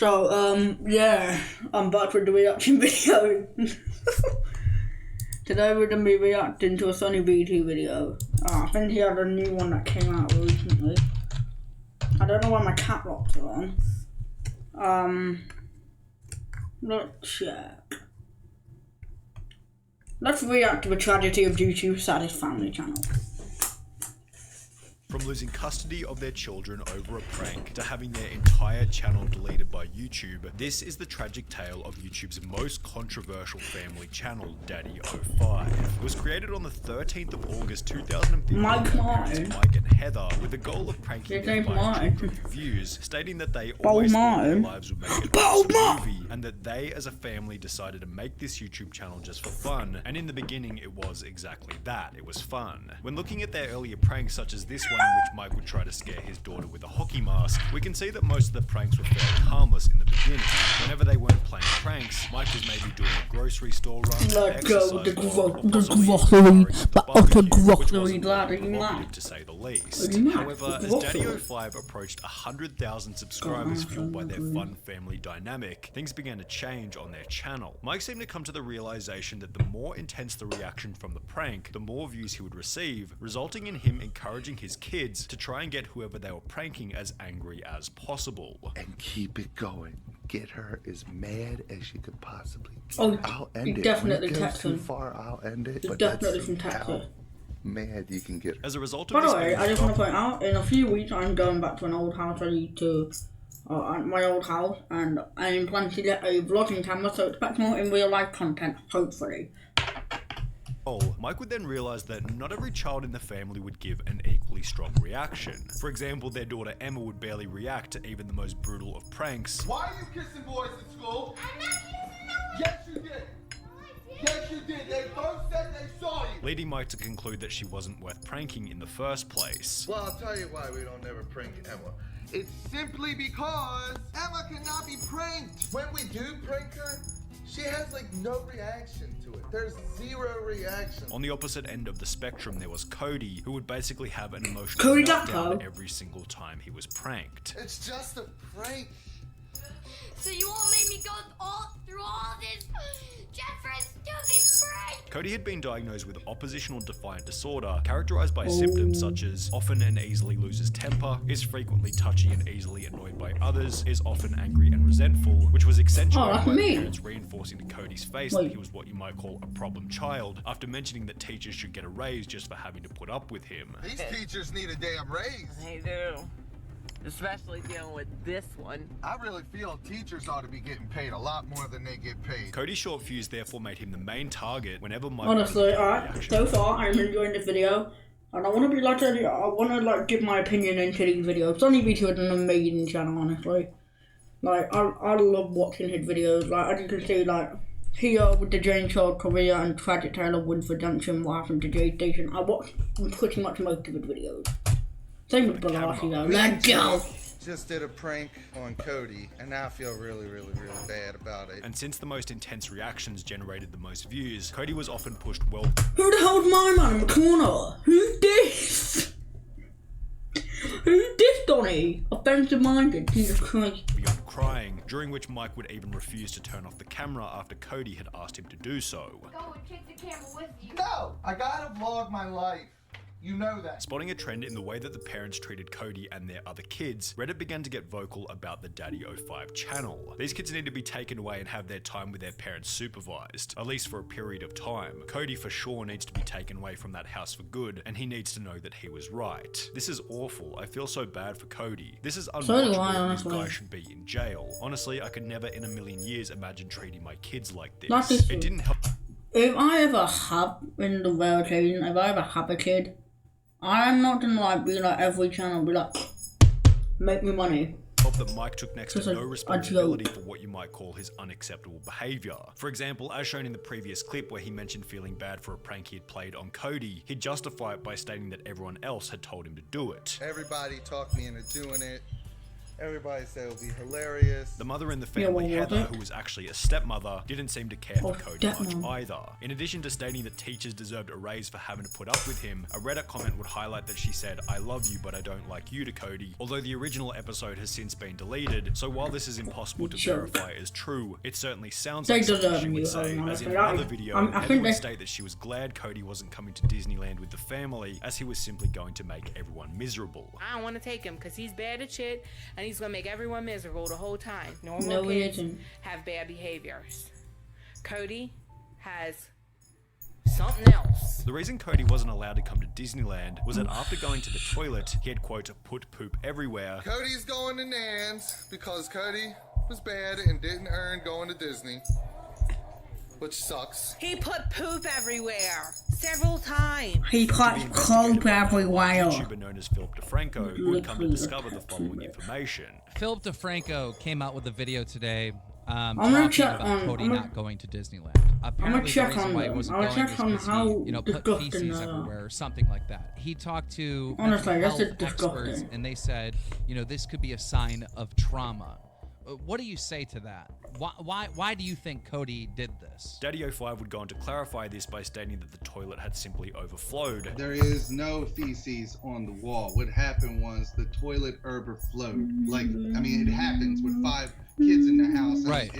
Yeah, I'm back with the reaction video. Today we're going to be reacting to a Sunny BT video. I think he had a new one that came out recently. I don't know why my cat locks are on. Let's check. Let's react to the tragedy of YouTube's Saddest family channel. From losing custody of their children over a prank to having their entire channel deleted by YouTube, this is the tragic tale of YouTube's most controversial family channel, Daddy05. It was created on the 13th of August 2015 by parents Mike and Heather with the goal of pranking their 5 children for views, stating that they always thought their lives would make an awesome movie and that they as a family decided to make this YouTube channel just for fun, and in the beginning it was exactly that, it was fun. When looking at their earlier pranks such as this one in which Mike would try to scare his daughter with a hockey mask, we can see that most of the pranks were fairly harmless in the beginning. Whenever they weren't playing pranks, Mike was maybe doing a grocery store run, Let go the grocery, to say the least. However, as Daddy05 approached 100,000 subscribers fueled by their fun family dynamic, things began to change on their channel. Mike seemed to come to the realization that the more intense the reaction from the prank, the more views he would receive, resulting in him encouraging his kids to try and get whoever they were pranking as angry as possible. And keep it going. Get her as mad as she could possibly get. Oh, I'll end it. Definitely when it goes text too him. far, I'll end it. But Definitely from Texas. Mad you can get her. As a result of By this, the way, I just want to point out, in a few weeks I'm going back to an old house ready to my old house, and I'm planning to get a vlogging camera, so expect more in real life content, hopefully. Mike would then realize that not every child in the family would give an equally strong reaction. For example, their daughter Emma would barely react to even the most brutal of pranks. Why are you kissing boys at school? I'm not kissing them. Yes, you did. Yes, you did. They both said they saw you. Leading Mike to conclude that she wasn't worth pranking in the first place. Well, I'll tell you why we don't ever prank Emma. It's simply because Emma cannot be pranked. When we do prank her, she has like no reaction to it. There's zero reaction. On the opposite end of the spectrum, there was Cody, who would basically have an emotional meltdown every single time he was pranked. It's just a prank. So you all made me go through all this just for a stupid prank? Cody had been diagnosed with oppositional defiant disorder, characterized by symptoms such as often and easily loses temper, is frequently touchy and easily annoyed by others, is often angry and resentful, which was accentuated by the parents reinforcing to Cody's face that he was what you might call a problem child, after mentioning that teachers should get a raise just for having to put up with him. These teachers need a damn raise. They do. Especially dealing with this one. I really feel teachers ought to be getting paid a lot more than they get paid. Cody's short fuse therefore made him the main target whenever Mike... Honestly, so far I'm enjoying this video, and I want to be like, I want to like give my opinion into these videos. Sunny BT is an amazing channel, honestly. Like, I love watching his videos. Like, as you can see, like, here with the Jane Child career and tragic tale of Wind's redemption, what happened to Jay Station, I watch pretty much most of his videos. Same with Balashi though. Let's go! Just did a prank on Cody, and now I feel really bad about it. And since the most intense reactions generated the most views, Cody was often pushed well... Who the hell's my man in the corner? Who's this? Who's this, Donnie? Offensive-minded, Jesus Christ. Beyond crying, during which Mike would even refuse to turn off the camera after Cody had asked him to do so. Go and take the camera with you. No! I gotta vlog my life. You know that. Spotting a trend in the way that the parents treated Cody and their other kids, Reddit began to get vocal about the Daddy05 channel. These kids need to be taken away and have their time with their parents supervised, at least for a period of time. Cody for sure needs to be taken away from that house for good, and he needs to know that he was right. This is awful. I feel so bad for Cody. This is unwatchable. This guy should be in jail. Honestly, I could never in a million years imagine treating my kids like this. It didn't help. If I ever have, in the rare occasion, if I ever have a kid, I'm not gonna like be like every channel be like, make me money. That Mike took next to no responsibility for what you might call his unacceptable behavior. For example, as shown in the previous clip where he mentioned feeling bad for a prank he had played on Cody, he'd justify it by stating that everyone else had told him to do it. Everybody talked me into doing it. Everybody said it would be hilarious. The mother in the family, Yeah, well, Heather, who was actually a stepmother, didn't seem to care for Oh, Cody much stepmom. either. In addition to stating that teachers deserved a raise for having to put up with him, a Reddit comment would highlight that she said, "I love you, but I don't like you" to Cody, although the original episode has since been deleted, so while this is impossible to Joke. verify as true, it certainly sounds They like something deserve she you, would say, honestly. as in another video, I Heather think would they- state that she was glad Cody wasn't coming to Disneyland with the family, as he was simply going to make everyone miserable. I don't want to take him because he's bad at shit and he's gonna make everyone miserable the whole time. No, Normal he kids isn't. have bad behaviors. Cody has something else. The reason Cody wasn't allowed to come to Disneyland was that after going to the toilet, he had, quote, put poop everywhere. Cody's going to Nan's because Cody was bad and didn't earn going to Disney, which sucks. He put poop everywhere several times. He To be puts investigated cold by a everywhere. YouTuber known as Philip DeFranco, who had come to discover the following information. Philip DeFranco came out with a video today gonna talking check about on- Cody I'm gonna- not going to Disneyland. Apparently, check the reason on why he them. wasn't I'm going gonna is check on because how he, put disgusting feces they are. everywhere or something like that. He talked to Honestly, mental that's health just experts, disgusting. and they said, this could be a sign of trauma. What do you say to that? Why do you think Cody did this? Daddy05 would go on to clarify this by stating that the toilet had simply overflowed. There is no feces on the wall. What happened was the toilet overflowed. It happens with 5 kids in the house. Right.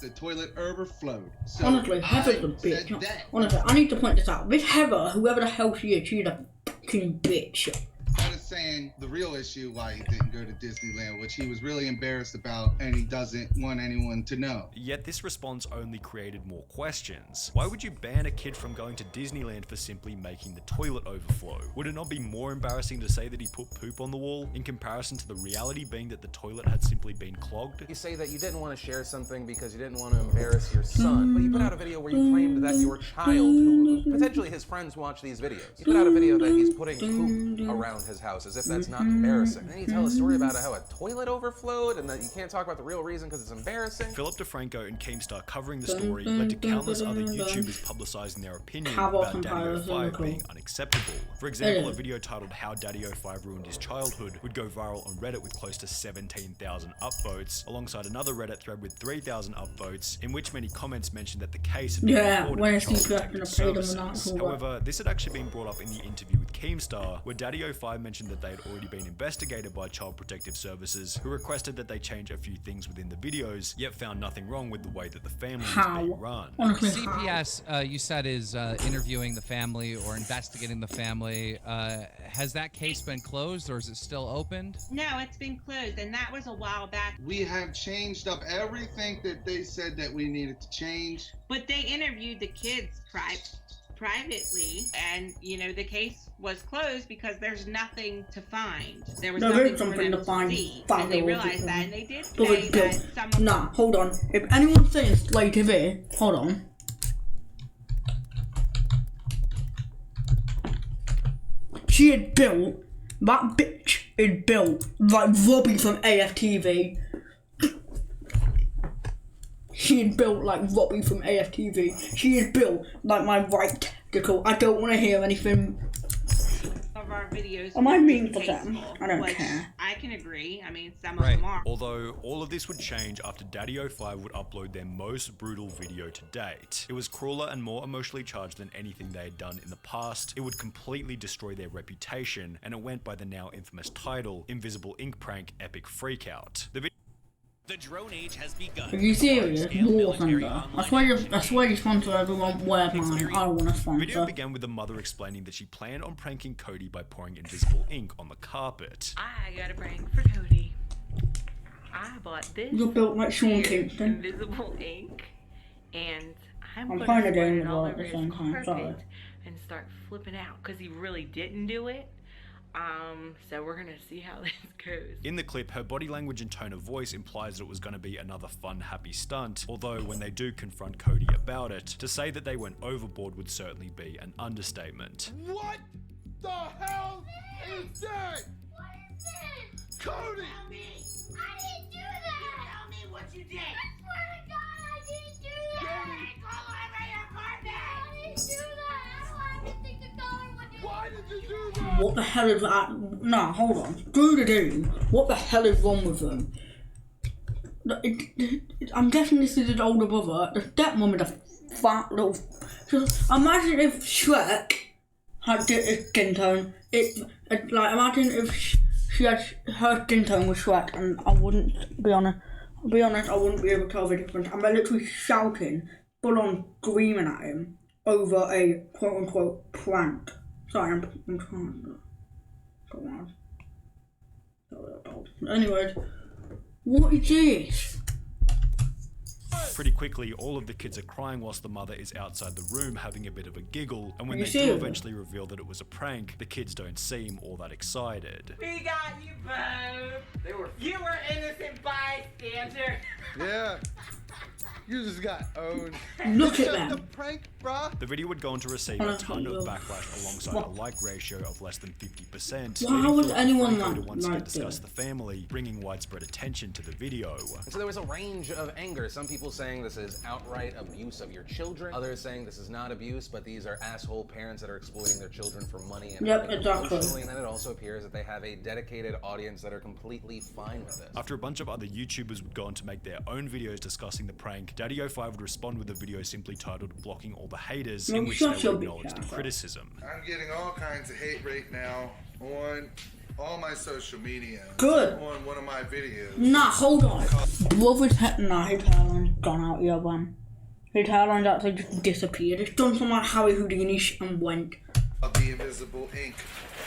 The toilet overflowed. So Honestly, Heather's a I said bitch. that. Honestly, I need to point this out. This Heather, whoever the hell she is, she's a fucking bitch. I was saying the real issue why he didn't go to Disneyland, which he was really embarrassed about, and he doesn't want anyone to know. Yet this response only created more questions. Why would you ban a kid from going to Disneyland for simply making the toilet overflow? Would it not be more embarrassing to say that he put poop on the wall, in comparison to the reality being that the toilet had simply been clogged? You say that you didn't want to share something because you didn't want to embarrass your son, but you put out a video where you claimed that your child, who potentially his friends watch these videos, you put out a video that he's putting poop around his house as if that's not embarrassing. And then you tell a story about how a toilet overflowed and that you can't talk about the real reason because it's embarrassing. Philip DeFranco and Keemstar covering the story led to countless other YouTubers publicizing their opinion Cowboy about comparison, Daddy05 cool. being unacceptable. For example, a video titled "How Daddy05 Ruined His Childhood" would go viral on Reddit with close to 17,000 upvotes, alongside another Reddit thread with 3,000 upvotes, in which many comments mentioned that the case had been reported when to it's Child just gonna Protective pay them or Services. not, or what. However, this had actually been brought up in the interview with Keemstar, where Daddy05 mentioned that they had already been investigated by Child Protective Services, who requested that they change a few things within the videos, yet found nothing wrong with the way that the family was being run. Honestly, CPS, you said, is interviewing the family or investigating the family. Has that case been closed or is it still opened? No, it's been closed, and that was a while back. We have changed up everything that they said that we needed to change. But they interviewed the kids privately, and the case was closed because there's nothing to find. There was There nothing is for something them to find. see, Find and they all the realized people. that, and they did But say it's that built. some of Nah, hold on. If anyone's saying Slay TV, hold on. She had built, that bitch is built like Robbie from AFTV. She is built like Robbie from AFTV. She is built like my right testicle. I don't want to hear anything. of our videos. Am I were mean for them? distasteful, I don't which care. I can agree. I mean, some of them are. Although all of this would change after Daddy05 would upload their most brutal video to date. It was crueler and more emotionally charged than anything they had done in the past. It would completely destroy their reputation, and it went by the now infamous title, Invisible Ink Prank Epic Freakout. The drone age has begun. Are you serious? War Thunder. I swear you sponsor everyone. Where man? I want to The video sponsor. began with the mother explaining that she planned on pranking Cody by pouring invisible ink on the carpet. I got a prank for Cody. I bought this You're built like Sean here Kingston. invisible ink, and I'm I'm gonna kinda spread doing it it all all at over the his same time, sorry. carpet and start flipping out because he really didn't do it. So we're gonna see how this goes. In the clip, her body language and tone of voice implies that it was going to be another fun, happy stunt, although when they do confront Cody about it, to say that they went overboard would certainly be an understatement. What the hell is that? What is this? Cody! Tell me! I didn't do that! Tell me what you did! I swear to God, I didn't do that! Cody! Go over your carpet! I didn't do that! I don't have anything to go on with you! Why did you do that? What the hell is that? Nah, hold on. Do the do. What the hell is wrong with them? I'm guessing this is his older brother. The stepmom is a fat little. Just imagine if Shrek had his skin tone. Imagine if she had her skin tone with Shrek, and I wouldn't be honest. I'll be honest, I wouldn't be able to tell the difference. I'm literally shouting, full on screaming at him over a quote unquote prank. Sorry, I'm trying to. Come on. Anyways, what is this? Pretty quickly, all of the kids are crying whilst the mother is outside the room having a bit of a giggle, and when they do eventually reveal that it was a prank, the kids don't seem all that excited. We got you both. You were innocent bystander. Yeah. You just got owned. Look at them. The prank, bruh. The video would go on to receive a ton of backlash alongside a like ratio of less than 50%. Why would anyone to once again like discuss this? the family, bringing widespread attention to the video. And so there was a range of anger. Some people saying this is outright abuse of your children. Others saying this is not abuse, but these are asshole parents that are exploiting their children for money and emotionally. And then it also appears that they have a dedicated audience that are completely fine with this. After a bunch of other YouTubers would go on to make their own videos discussing the prank, Daddy05 would respond with a video simply titled "Blocking All the Haters," in which they would acknowledge the criticism. I'm getting all kinds of hate right now on all my social media. Good. On one of my videos. Nah, hold on. Brother's hairline's gone out, yeah, man. His hairline's actually just disappeared. It's done some like Harry Houdini and went. Of the Invisible Ink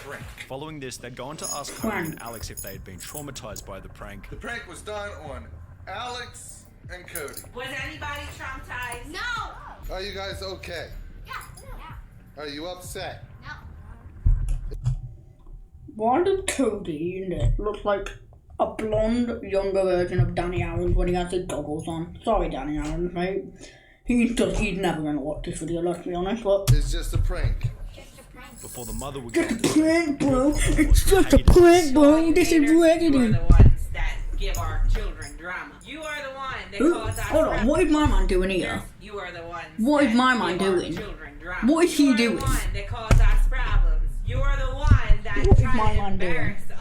prank. Following this, they'd go on to ask Cody and Alex if they had been traumatized by the prank. The prank was done on Alex and Cody. Was anybody traumatized? No. Are you guys okay? Yeah. Are you upset? No. Why did Cody in it look like a blonde, younger version of Danny Aaron when he has his goggles on? Sorry, Danny Aaron, mate. He's never gonna watch this video, let's be honest, but... It's just a prank. Before the mother would go Just a prank, bro. It's just a prank, bro. This is ready. You are the ones that give our children drama. You are the one that cause us. Hold on, what is my man doing here? You are the ones. What is my man doing? What is he doing? You are the one that cause us problems. You are the one that try to embarrass us.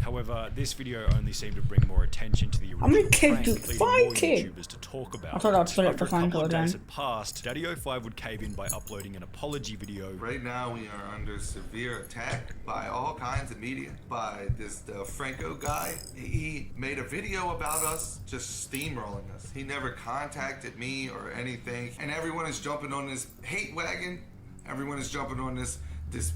However, this video only seemed to bring more attention to the original How many kids prank, do? leading 5 more kids? YouTubers to talk about I thought I'd split it After for a couple Franco of days again. had passed, Daddy05 would cave in by uploading an apology video. Right now we are under severe attack by all kinds of media, by this Franco guy. He made a video about us, just steamrolling us. He never contacted me or anything, and everyone is jumping on this hate wagon. Everyone is jumping on this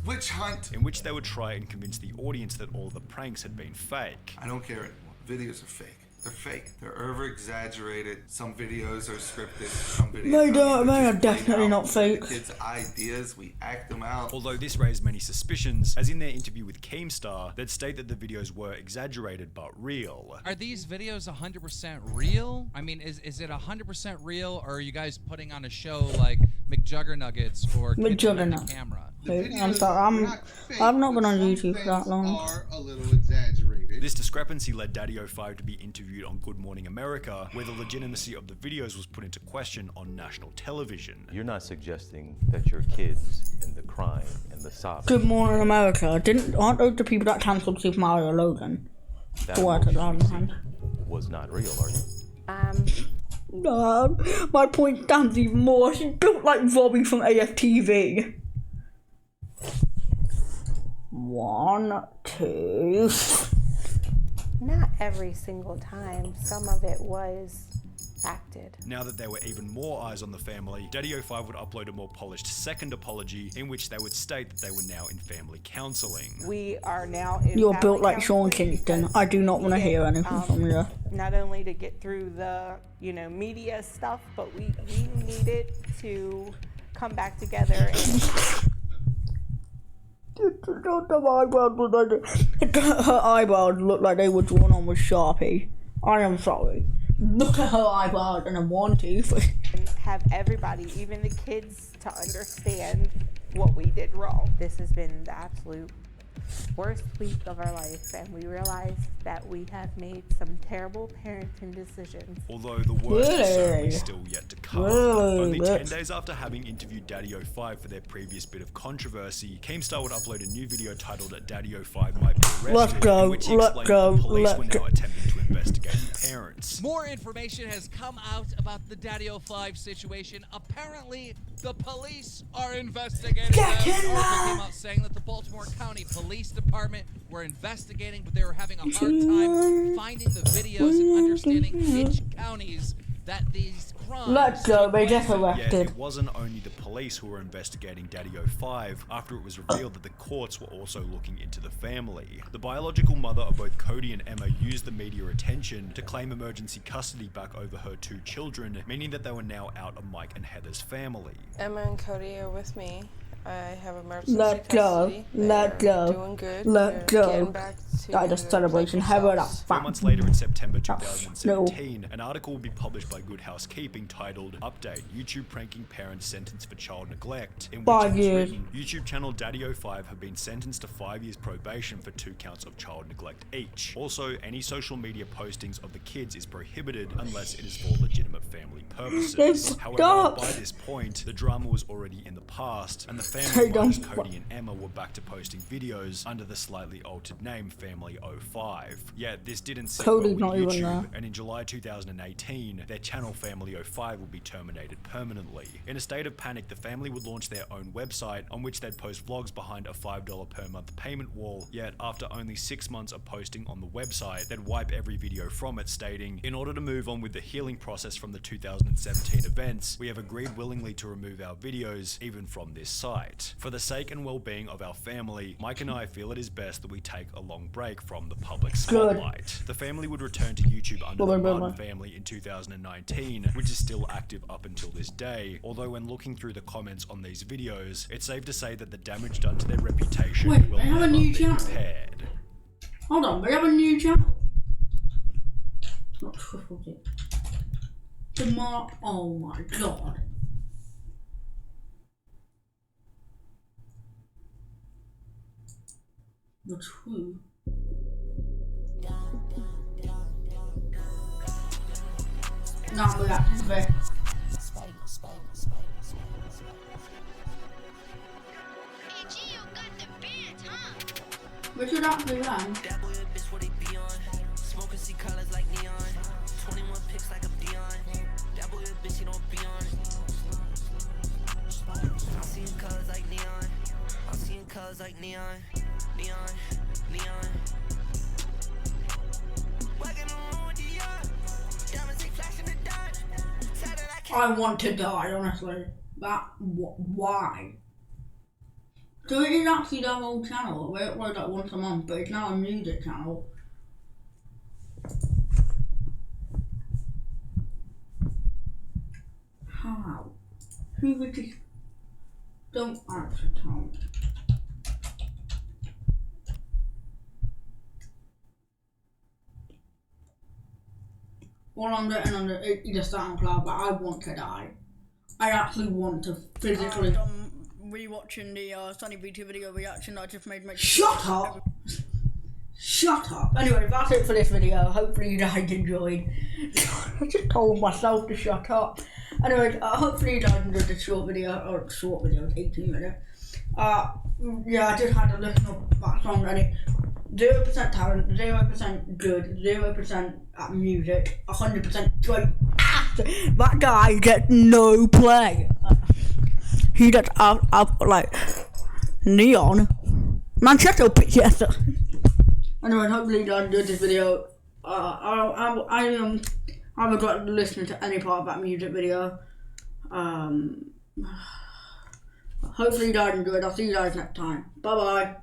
witch hunt. In which they would try and convince the audience that all the pranks had been fake. I don't care anymore. Videos are fake. They're fake. They're over-exaggerated. Some videos are scripted. Some videos they are definitely not fake. The kids' ideas, we act them out. Although this raised many suspicions, as in their interview with Keemstar, they'd state that the videos were exaggerated but real. Are these videos 100% real? I mean, is it 100% real, or are you guys putting on a show like McJuggernuggets or McJuggernuggets. the camera? I'm sorry, I've not been on YouTube for that long. Are a little exaggerated. This discrepancy led Daddy05 to be interviewed on Good Morning America, where the legitimacy of the videos was put into question on national television. You're not suggesting that your kids and the crime and the sobbing. Good Morning America. Aren't those the people that cancelled Super Mario Logan? That was not real, are you? No, my point stands even more. She built like Robbie from AFTV. 1, 2. Not every single time. Some of it was acted. Now that there were even more eyes on the family, Daddy05 would upload a more polished second apology in which they would state that they were now in family counseling. We are now in You're family built like Sean counseling Kingston. I do not want to hear anything from you. Not only to get through the, media stuff, but we needed to come back together and her eyebrows look like they were drawn on with Sharpie. I am sorry. Look at her eyebrows and a 1 tooth. and have everybody, even the kids, to understand what we did wrong. This has been the absolute worst week of our life, and we realized that we have made some terrible parenting decisions. Although the worst is certainly Really? still yet to come. Really? Only 10 days after having interviewed Daddy05 for their previous bit of controversy, Keemstar would upload a new video titled Daddy05 Might Be Arrested, Let's go, in which he let's explained go, that the police let's were go. now attempting to investigate the parents. More information has come out about the Daddy05 situation. Apparently, the police are investigating them. An article came out saying that the Baltimore County Police Department were investigating, but they were having a hard time finding the videos and understanding which counties that these crimes. Let's go, they just Yet arrested. it wasn't only the police who were investigating Daddy05 after it was revealed that the courts were also looking into the family. The biological mother of both Cody and Emma used the media attention to claim emergency custody back over her 2 children, meaning that they were now out of Mike and Heather's family. Emma and Cody are with me. I have emergency Let's go. custody. Let's They're go. Doing good. Let's They're go. getting back to That is a celebration. How about that? 4 months later, in September 2017, an article will be published by Good Housekeeping titled Update, YouTube Pranking Parents Sentenced for Child Neglect, in which 5 it was years. written, YouTube channel Daddy05 have been sentenced to 5 years probation for 2 counts of child neglect each. Also, any social media postings of the kids is prohibited unless it is for legitimate family purposes. However, Stop. by this point, the drama was already in the past, and the They family minus don't- Cody and Emma were back to posting videos under the slightly altered name Family05. Yet this didn't sit well Cody's with not even YouTube, there. and in July 2018, their channel Family05 would be terminated permanently. In a state of panic, the family would launch their own website on which they'd post vlogs behind a $5 per month payment wall. Yet after only 6 months of posting on the website, they'd wipe every video from it, stating, "In order to move on with the healing process from the 2017 events, we have agreed willingly to remove our videos even from this site. For the sake and well-being of our family, Mike and I feel it is best that we take a long break from the public spotlight." The family would return to YouTube under the Martin family in 2019, which is still active up until this day. Although when looking through the comments on these videos, it's safe to say that the damage done to their reputation will they have a never new be channel. repaired. Hold on, we have a new channel. Not triple D. Oh my god. The true. Not we got to be. We should actually run. That boy a bitch, what he be on? Smoking, see colors like neon. 21 pics like a Dion. That boy a bitch, he don't be on. I'm seeing colors like neon. I'm seeing colors like neon. Neon, neon. Walking around with the diamonds, they flashing the dot. I want to die, honestly. Why? So it is actually their old channel. We upload that once a month, but it's now a music channel. How? Who would just... Don't answer, Tom. All I'm getting on the SoundCloud, but I want to die. I actually want to physically... rewatching the Sunny BT video reaction that I just made. Shut up! Shut up! Anyway, that's it for this video. Hopefully you guys enjoyed. I just told myself to shut up. Anyway, hopefully you guys enjoyed this short video. Or short video, 18 minutes. Yeah, I just had to listen up that song and it 0% talent, 0% good, 0% at music, 100% straight ass. That guy gets no play. He gets like neon. Manchester bitches. Anyway, hopefully you guys enjoyed this video. I regret listening to any part of that music video. Hopefully you guys enjoyed. I'll see you guys next time. Bye bye.